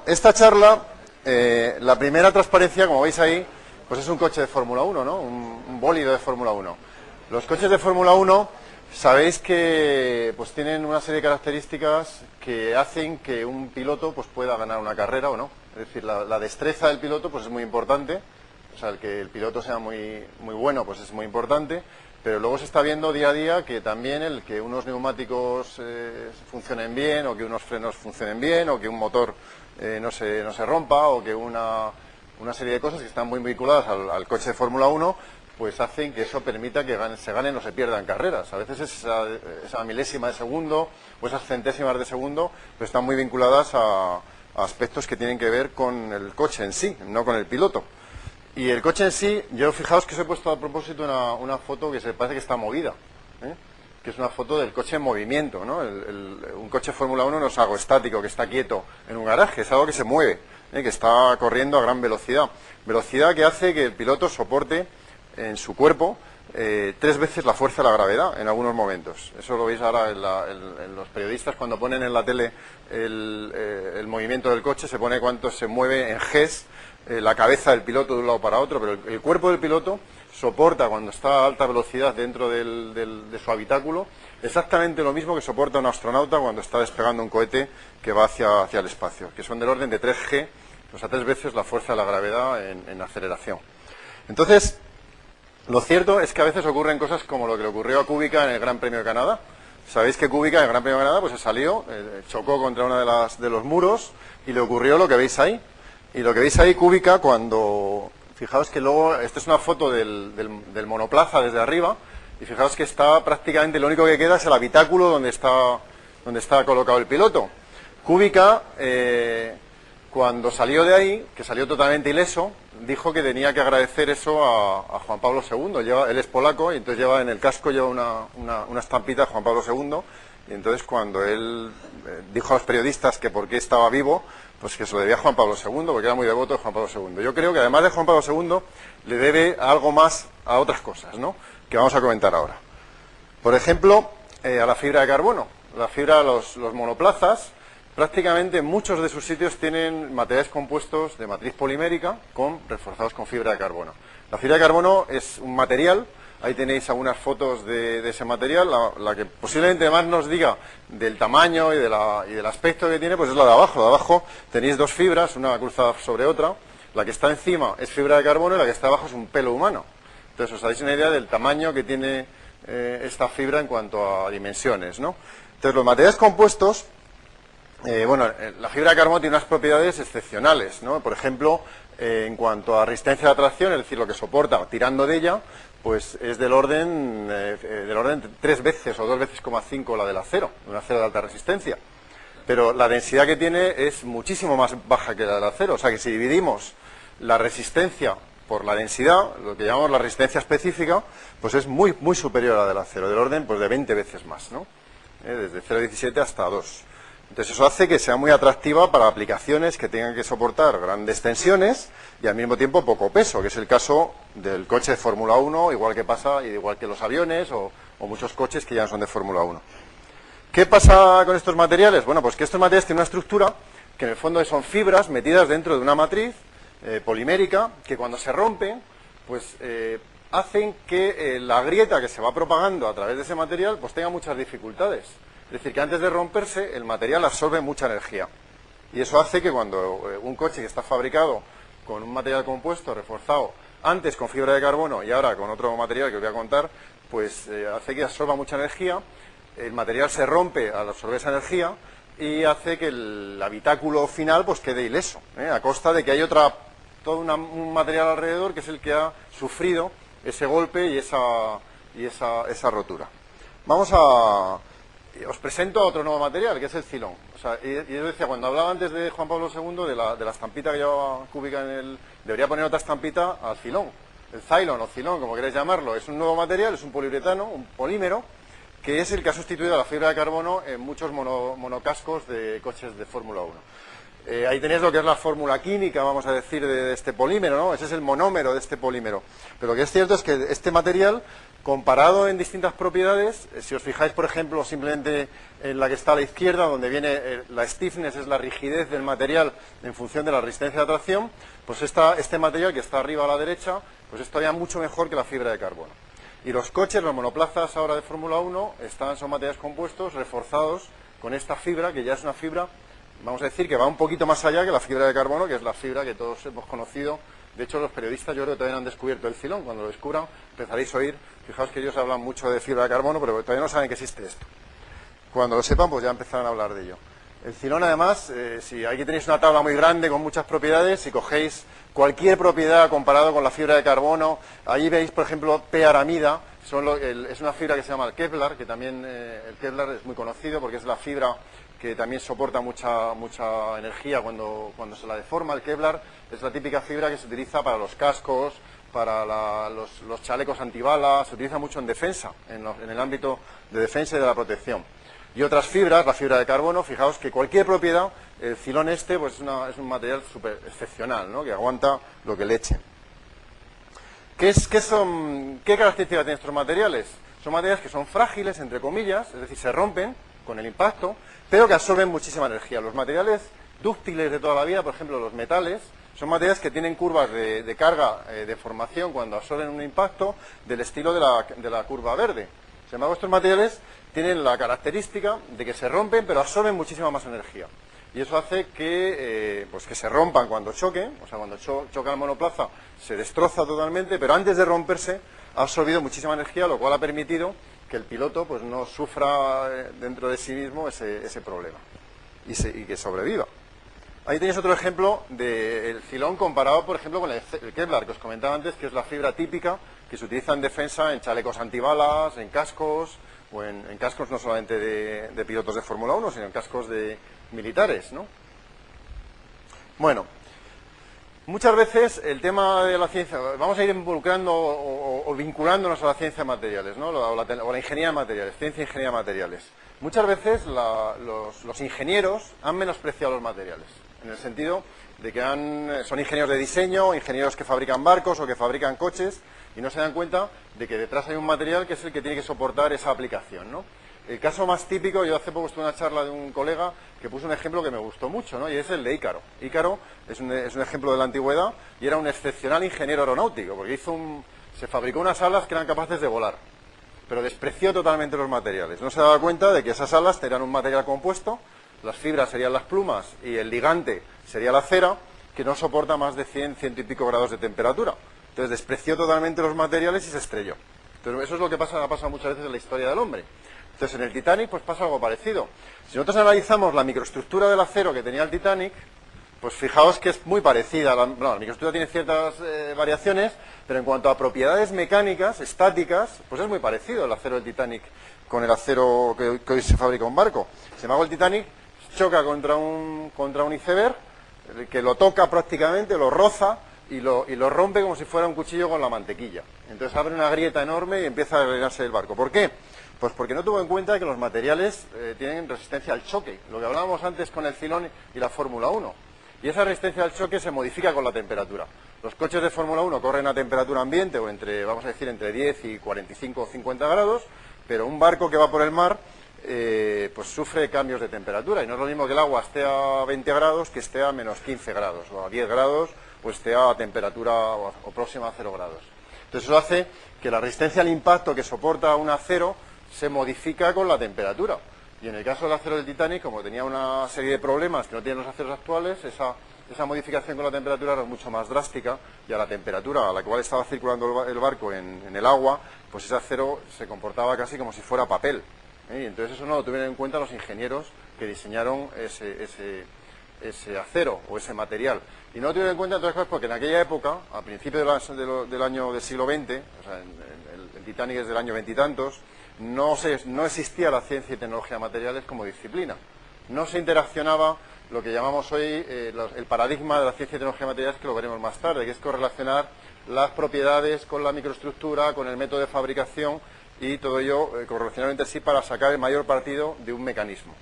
esta charla, la primera transparencia, como veis ahí, pues es un coche de Fórmula 1, ¿no? Un bólido de Fórmula 1. Los coches de Fórmula 1, sabéis que pues tienen una serie de características que hacen que un piloto pues pueda ganar una carrera o no. Es decir, la destreza del piloto pues es muy importante. O sea, el que el piloto sea muy bueno pues es muy importante. Pero luego se está viendo día a día que también el que unos neumáticos funcionen bien, o que unos frenos funcionen bien, o que un motor no se rompa, o que una serie de cosas que están muy vinculadas al coche de Fórmula 1, pues hacen que eso permita que se ganen o se pierdan carreras. A veces esa milésima de segundo o esas centésimas de segundo pues están muy vinculadas a aspectos que tienen que ver con el coche en sí, no con el piloto. Y el coche en sí, yo fijaos que os he puesto a propósito una foto que se parece que está movida, que es una foto del coche en movimiento, ¿no? Un coche Fórmula 1 no es algo estático, que está quieto en un garaje, es algo que se mueve, que está corriendo a gran velocidad. Velocidad que hace que el piloto soporte en su cuerpo 3 veces la fuerza de la gravedad en algunos momentos. Eso lo veis ahora en los periodistas cuando ponen en la tele el movimiento del coche, se pone cuánto se mueve en Gs la cabeza del piloto de un lado para otro, pero el cuerpo del piloto soporta cuando está a alta velocidad dentro de su habitáculo exactamente lo mismo que soporta un astronauta cuando está despegando un cohete que va hacia el espacio, que son del orden de 3G, o sea, 3 veces la fuerza de la gravedad en aceleración. Entonces, lo cierto es que a veces ocurren cosas como lo que le ocurrió a Kubica en el Gran Premio de Canadá. Sabéis que Kubica en el Gran Premio de Canadá pues se salió, chocó contra uno de los muros y le ocurrió lo que veis ahí. Y lo que veis ahí, Kubica, cuando... Fijaos que luego, esta es una foto del monoplaza desde arriba, y fijaos que está prácticamente, lo único que queda es el habitáculo donde está colocado el piloto. Kubica, cuando salió de ahí, que salió totalmente ileso, dijo que tenía que agradecer eso a Juan Pablo II. Él es polaco y entonces lleva en el casco una estampita de Juan Pablo II, y entonces cuando él dijo a los periodistas que por qué estaba vivo, pues que se lo debía a Juan Pablo II, porque era muy devoto de Juan Pablo II. Yo creo que además de Juan Pablo II, le debe algo más a otras cosas, ¿no?, que vamos a comentar ahora. Por ejemplo, a la fibra de carbono. La fibra, los monoplazas, prácticamente muchos de sus sitios tienen materiales compuestos de matriz polimérica reforzados con fibra de carbono. La fibra de carbono es un material. Ahí tenéis algunas fotos de ese material. La que posiblemente más nos diga del tamaño y del aspecto que tiene, pues es la de abajo. La de abajo tenéis 2 fibras, una cruzada sobre otra. La que está encima es fibra de carbono y la que está abajo es un pelo humano. Entonces os dais una idea del tamaño que tiene esta fibra en cuanto a dimensiones, ¿no? Entonces los materiales compuestos, la fibra de carbono tiene unas propiedades excepcionales, ¿no? Por ejemplo, en cuanto a resistencia de atracción, es decir, lo que soporta tirando de ella, pues es del orden 3 veces o 2 veces, 5 la del acero, un acero de alta resistencia. Pero la densidad que tiene es muchísimo más baja que la del acero, o sea que si dividimos la resistencia por la densidad, lo que llamamos la resistencia específica, pues es muy superior a la del acero, del orden pues de 20 veces más, ¿no? Desde 0,17 hasta 2. Entonces eso hace que sea muy atractiva para aplicaciones que tengan que soportar grandes tensiones y al mismo tiempo poco peso, que es el caso del coche de Fórmula 1, igual que los aviones o muchos coches que ya no son de Fórmula 1. ¿Qué pasa con estos materiales? Bueno, pues que estos materiales tienen una estructura que en el fondo son fibras metidas dentro de una matriz polimérica que cuando se rompen, pues hacen que la grieta que se va propagando a través de ese material pues tenga muchas dificultades. Es decir, que antes de romperse el material absorbe mucha energía. Y eso hace que cuando un coche que está fabricado con un material compuesto reforzado, antes con fibra de carbono y ahora con otro material que os voy a contar, pues hace que absorba mucha energía, el material se rompe al absorber esa energía y hace que el habitáculo final pues quede ileso, a costa de que hay todo un material alrededor que es el que ha sufrido ese golpe y esa rotura. Os presento otro nuevo material, que es el Cylon. O sea, y yo decía, cuando hablaba antes de Juan Pablo II, de la estampita que llevaba Kubica debería poner otra estampita al Cylon. El Cylon o Cylon, como queréis llamarlo, es un nuevo material, es un poliuretano, un polímero, que es el que ha sustituido a la fibra de carbono en muchos monocascos de coches de Fórmula 1. Ahí tenéis lo que es la fórmula química, vamos a decir, de este polímero, ¿no? Ese es el monómero de este polímero. Pero lo que es cierto es que este material Comparado en distintas propiedades, si os fijáis, por ejemplo, simplemente en la que está a la izquierda, donde viene la stiffness, es la rigidez del material en función de la resistencia de atracción, pues este material que está arriba a la derecha, pues es todavía mucho mejor que la fibra de carbono. Y los coches, los monoplazas ahora de Fórmula 1, son materiales compuestos reforzados con esta fibra, que ya es una fibra, vamos a decir, que va un poquito más allá que la fibra de carbono, que es la fibra que todos hemos conocido. De hecho, los periodistas yo creo que todavía no han descubierto el filón. Cuando lo descubran, empezaréis a oír. Fijaos que ellos hablan mucho de fibra de carbono, pero todavía no saben que existe esto. Cuando lo sepan, pues ya empezarán a hablar de ello. El filón, además, si aquí tenéis una tabla muy grande con muchas propiedades, si cogéis cualquier propiedad comparado con la fibra de carbono, ahí veis, por ejemplo, P-aramida, es una fibra que se llama el Kevlar, que también el Kevlar es muy conocido porque es la fibra que también soporta mucha energía cuando se la deforma. El Kevlar es la típica fibra que se utiliza para los cascos, para los chalecos antibalas, se utiliza mucho en defensa, en el ámbito de defensa y de la protección. Y otras fibras, la fibra de carbono, fijaos que cualquier propiedad, el filón pues es un material súper excepcional, ¿no?, que aguanta lo que le echen. ¿Qué características tienen estos materiales? Son materiales que son frágiles, entre comillas, es decir, se rompen con el impacto, pero que absorben muchísima energía. Los materiales dúctiles de toda la vida, por ejemplo, los metales, son materiales que tienen curvas de carga de formación cuando absorben un impacto del estilo de la curva verde. Sin embargo, estos materiales tienen la característica de que se rompen, pero absorben muchísima más energía. Y eso hace que se rompan cuando choquen, o sea, cuando choca el monoplaza se destroza totalmente, pero antes de romperse ha absorbido muchísima energía, lo cual ha permitido que el piloto pues no sufra dentro de sí mismo ese problema y que sobreviva. Ahí tenéis otro ejemplo del filón comparado, por ejemplo, con el Kevlar, que os comentaba antes, que es la fibra típica que se utiliza en defensa en chalecos antibalas, en cascos, o en cascos no solamente de pilotos de Fórmula 1, sino en cascos de militares, ¿no? Bueno, muchas veces el tema de la ciencia, vamos a ir involucrando o vinculándonos a la ciencia de materiales, ¿no?, o la ingeniería de materiales, ciencia e ingeniería de materiales. Muchas veces los ingenieros han menospreciado los materiales, en el sentido de que son ingenieros de diseño, ingenieros que fabrican barcos o que fabrican coches, y no se dan cuenta de que detrás hay un material que es el que tiene que soportar esa aplicación, ¿no? El caso más típico, yo hace poco estuve en una charla de un colega que puso un ejemplo que me gustó mucho, ¿no?, y es el de Ícaro. Ícaro es un ejemplo de la antigüedad y era un excepcional ingeniero aeronáutico, porque se fabricó unas alas que eran capaces de volar, pero despreció totalmente los materiales. No se daba cuenta de que esas alas tenían un material compuesto, las fibras serían las plumas y el ligante sería la cera, que no soporta más de 100 y pico grados de temperatura. Entonces despreció totalmente los materiales y se estrelló. Entonces eso es lo que ha pasado muchas veces en la historia del hombre. Entonces en el Titanic pues pasa algo parecido. Si nosotros analizamos la microestructura del acero que tenía el Titanic, pues fijaos que es muy parecida. La microestructura tiene ciertas variaciones, pero en cuanto a propiedades mecánicas, estáticas, pues es muy parecido el acero del Titanic con el acero que hoy se fabrica en un barco. Sin embargo, el Titanic choca contra un iceberg, que lo toca prácticamente, lo roza y lo rompe como si fuera un cuchillo con la mantequilla. Entonces abre una grieta enorme y empieza a llenarse el barco. ¿Por qué? Pues porque no tuvo en cuenta que los materiales tienen resistencia al choque, lo que hablábamos antes con el filón y la Fórmula 1. Y esa resistencia al choque se modifica con la temperatura. Los coches de Fórmula 1 corren a temperatura ambiente o entre 10 y 45 o 50 grados, pero un barco que va por el mar pues sufre cambios de temperatura, y no es lo mismo que el agua esté a 20 grados que esté a menos 15 grados o a 10 grados o esté a temperatura o próxima a 0 grados. Entonces eso hace que la resistencia al impacto que soporta un acero se modifica con la temperatura. Y en el caso del acero del Titanic, como tenía una serie de problemas que no tienen los aceros actuales, esa modificación con la temperatura era mucho más drástica, y a la temperatura a la cual estaba circulando el barco en el agua, pues ese acero se comportaba casi como si fuera papel. Y entonces eso no lo tuvieron en cuenta los ingenieros que diseñaron ese acero o ese material. Y no lo tuvieron en cuenta, entre otras cosas, porque en aquella época, a principios del siglo XX, o sea, el Titanic es del año veintitantos, no existía la ciencia y tecnología de materiales como disciplina. No se interaccionaba lo que llamamos hoy el paradigma de la ciencia y tecnología de materiales, que lo veremos más tarde, que es correlacionar las propiedades con la microestructura, con el método de fabricación, y todo ello correlacionar entre sí para sacar el mayor partido de un mecanismo.